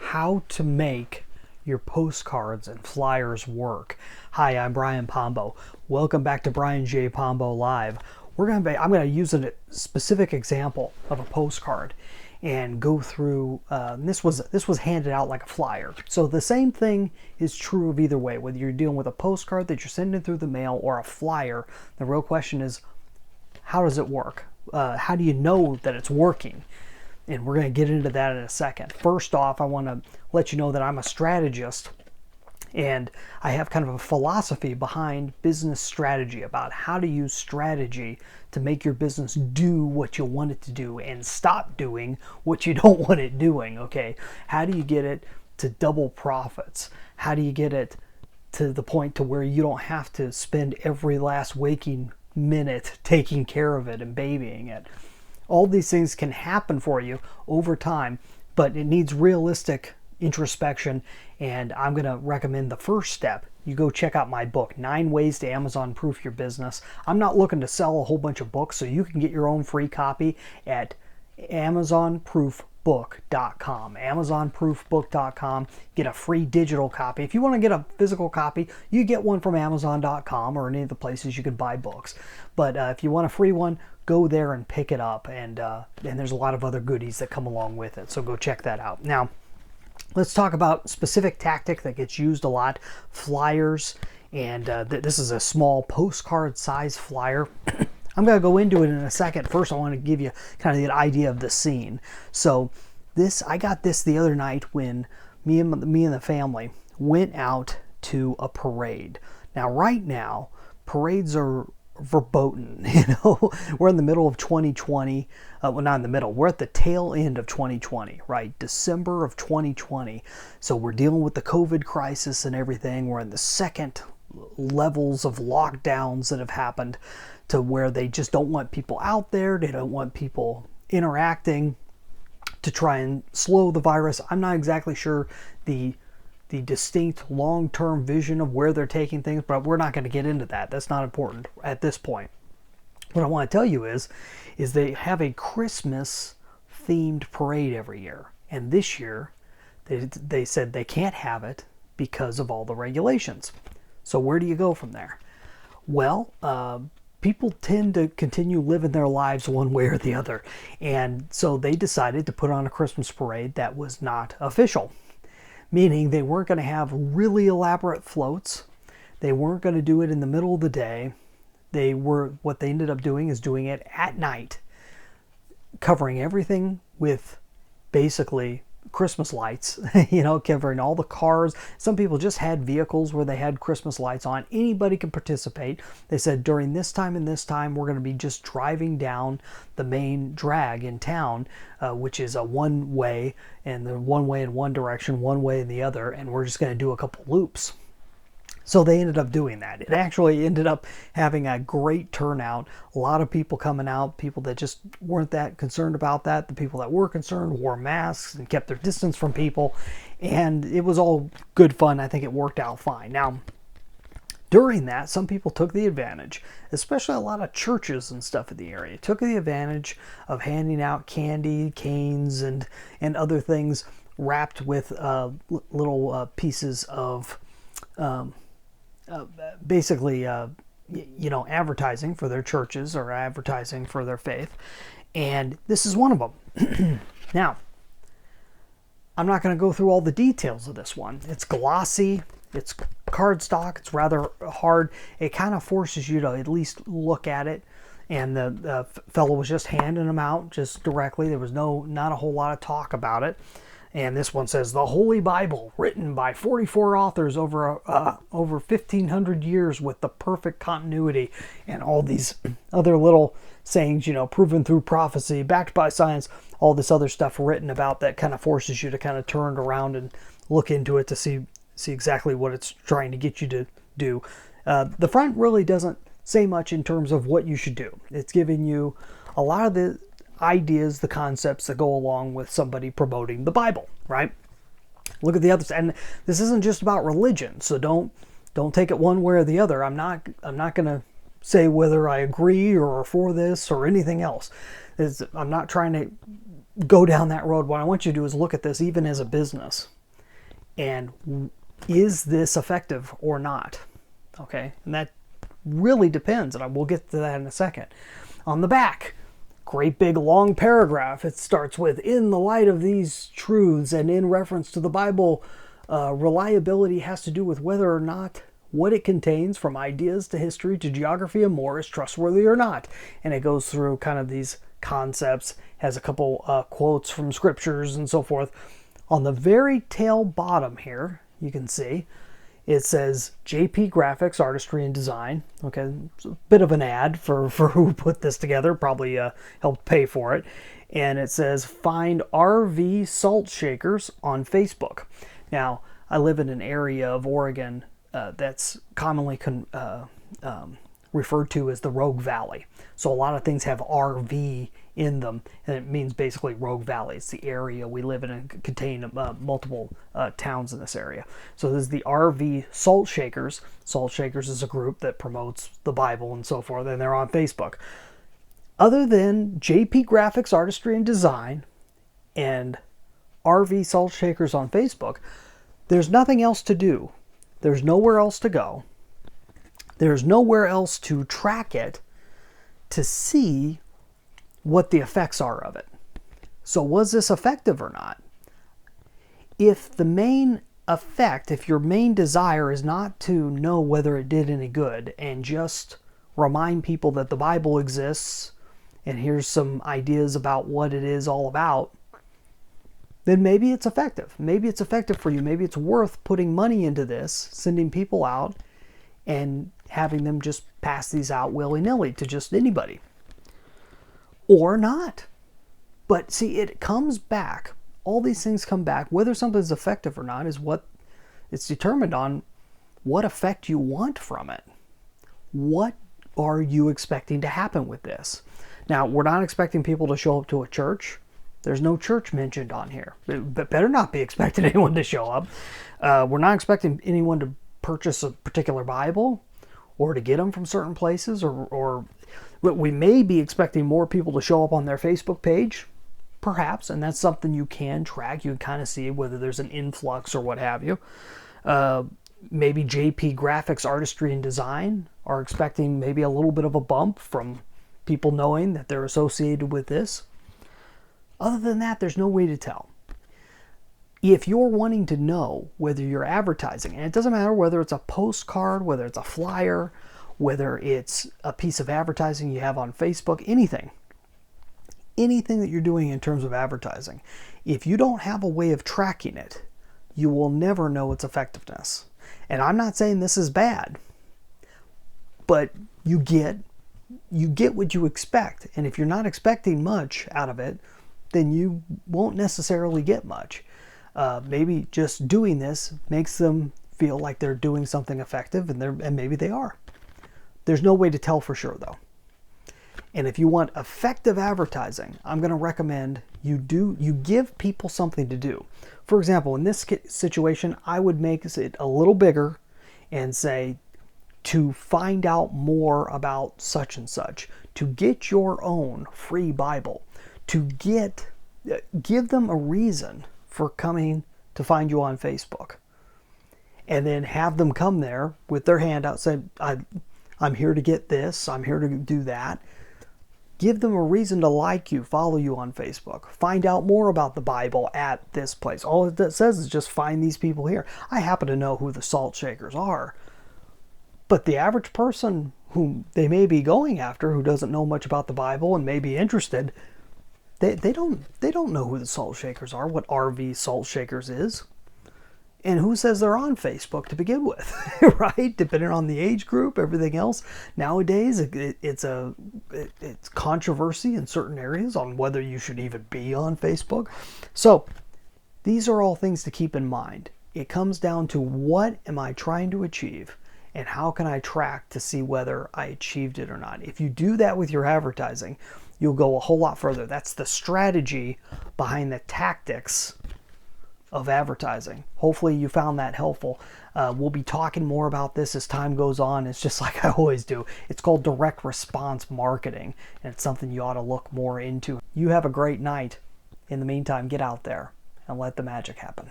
how to make your postcards and flyers work. Hi, I'm Brian Pombo. Welcome back to Brian J. Pombo Live. I'm going to use a specific example of a postcard and go through. This was handed out like a flyer. So the same thing is true of either way, whether you're dealing with a postcard that you're sending through the mail or a flyer. The real question is, how does it work? How do you know that it's working? And we're going to get into that in a second. First off, I want to let you know that I'm a strategist, and I have kind of a philosophy behind business strategy about how to use strategy to make your business do what you want it to do and stop doing what you don't want it doing, okay? How do you get it to double profits? How do you get it to the point to where you don't have to spend every last waking minute taking care of it and babying it? All these things can happen for you over time, but it needs realistic introspection, and I'm going to recommend the first step. You go check out my book, 9 Ways to Amazon Proof Your Business. I'm not looking to sell a whole bunch of books, so you can get your own free copy at amazonproofbook.com. amazonproofbook.com. Get a free digital copy. If you want to get a physical copy, you get one from amazon.com or any of the places you can buy books. But if you want a free one, go there and pick it up, and there's a lot of other goodies that come along with it, so go check that out. Now, let's talk about specific tactic that gets used a lot, flyers, and this is a small postcard size flyer. I'm going to go into it in a second. First, I want to give you kind of the idea of the scene. So I got this the other night when me and the family went out to a parade. Now, right now, parades are verboten. We're in the middle of 2020. Well, not in the middle, we're at the tail end of 2020, right? December of 2020. So we're dealing with the COVID crisis and everything. We're in the second levels of lockdowns that have happened, to where they just don't want people out there. They don't want people interacting to try and slow the virus. I'm not exactly sure the distinct long-term vision of where they're taking things, but we're not going to get into that. That's not important at this point. What I want to tell you is they have a Christmas themed parade every year, and this year they said they can't have it because of all the regulations. So where do you go from there? Well, people tend to continue living their lives one way or the other, and so they decided to put on a Christmas parade that was not official. Meaning they weren't going to have really elaborate floats. They weren't going to do it in the middle of the day. What they ended up doing is doing it at night, covering everything with basically Christmas lights, covering all the cars. Some people just had vehicles where they had Christmas lights on. Anybody can participate. They said during this time and this time, we're going to be just driving down the main drag in town, which is a one way, and the one way in one direction, one way in the other, and we're just going to do a couple loops. So they ended up doing that. It actually ended up having a great turnout. A lot of people coming out, people that just weren't that concerned about that. The people that were concerned wore masks and kept their distance from people. And it was all good fun. I think it worked out fine. Now, during that, some people took the advantage, especially a lot of churches and stuff in the area, took the advantage of handing out candy, canes, and other things wrapped with little pieces of basically, advertising for their churches or advertising for their faith. And this is one of them. Now, I'm not going to go through all the details of this one. It's glossy. It's cardstock. It's rather hard. It kind of forces you to at least look at it. And the fellow was just handing them out just directly. There was not a whole lot of talk about it. And this one says, the Holy Bible, written by 44 authors over 1,500 years with the perfect continuity, and all these other little sayings, proven through prophecy, backed by science, all this other stuff written about that kind of forces you to kind of turn around and look into it to see exactly what it's trying to get you to do. The front really doesn't say much in terms of what you should do. It's giving you a lot of the ideas, the concepts that go along with somebody promoting the Bible, right? Look at the others, and this isn't just about religion, so don't take it one way or the other. I'm not going to say whether I agree or are for this or anything else. I'm not trying to go down that road. What I want you to do is look at this even as a business. And is this effective or not? Okay, and that really depends, and I will get to that in a second. On the back, great big long paragraph. It starts with, in the light of these truths and in reference to the Bible, reliability has to do with whether or not what it contains, from ideas to history to geography and more, is trustworthy or not. And it goes through kind of these concepts, has a couple quotes from scriptures and so forth. On the very tail bottom here, you can see, it says JP Graphics, Artistry and Design. Okay, it's a bit of an ad for who put this together, probably helped pay for it. And it says, find RV Salt Shakers on Facebook. Now, I live in an area of Oregon that's commonly referred to as the Rogue Valley. So a lot of things have RV in them, and it means basically Rogue Valley. It's the area we live in and contain multiple towns in this area. So this is the RV Salt Shakers. Salt Shakers is a group that promotes the Bible and so forth, and they're on Facebook. Other than JP Graphics, Artistry and Design and RV Salt Shakers on Facebook, there's nothing else to do. There's nowhere else to go. There's nowhere else to track it to see what the effects are of it. So was this effective or not? If the main effect, if your main desire is not to know whether it did any good and just remind people that the Bible exists and here's some ideas about what it is all about, then maybe it's effective. Maybe it's effective for you. Maybe it's worth putting money into this, sending people out and having them just pass these out willy-nilly to just anybody. Or not. But see, it comes back. All these things come back. Whether something's effective or not is what it's determined on what effect you want from it. What are you expecting to happen with this? Now, we're not expecting people to show up to a church. There's no church mentioned on here. But better not be expecting anyone to show up. We're not expecting anyone to purchase a particular Bible or to get them from certain places, or we may be expecting more people to show up on their Facebook page, perhaps, and that's something you can track. You can kind of see whether there's an influx or what have you. Maybe JP Graphics, Artistry and Design are expecting maybe a little bit of a bump from people knowing that they're associated with this. Other than that, there's no way to tell. If you're wanting to know whether you're advertising, and it doesn't matter whether it's a postcard, whether it's a flyer, whether it's a piece of advertising you have on Facebook, anything that you're doing in terms of advertising, if you don't have a way of tracking it, you will never know its effectiveness. And I'm not saying this is bad, but you get what you expect. And if you're not expecting much out of it, then you won't necessarily get much. Maybe just doing this makes them feel like they're doing something effective, and maybe they are. There's no way to tell for sure, though. And if you want effective advertising, I'm going to recommend you give people something to do. For example, in this situation, I would make it a little bigger and say, to find out more about such and such, to get your own free Bible, to give them a reason for coming to find you on Facebook, and then have them come there with their hand out, say, I'm here to get this, I'm here to do that. Give them a reason to like you, follow you on Facebook, find out more about the Bible at this place. All it says is just find these people here. I happen to know who the Salt Shakers are, but the average person whom they may be going after, who doesn't know much about the Bible and may be interested, they don't know who the Salt Shakers are, what RV Salt Shakers is. And who says they're on Facebook to begin with, right? Depending on the age group, everything else. Nowadays, it's controversy in certain areas on whether you should even be on Facebook. So these are all things to keep in mind. It comes down to, what am I trying to achieve? And how can I track to see whether I achieved it or not? If you do that with your advertising, you'll go a whole lot further. That's the strategy behind the tactics of advertising. Hopefully you found that helpful. We'll be talking more about this as time goes on. It's just like I always do. It's called direct response marketing, and it's something you ought to look more into. You have a great night. In the meantime, get out there and let the magic happen.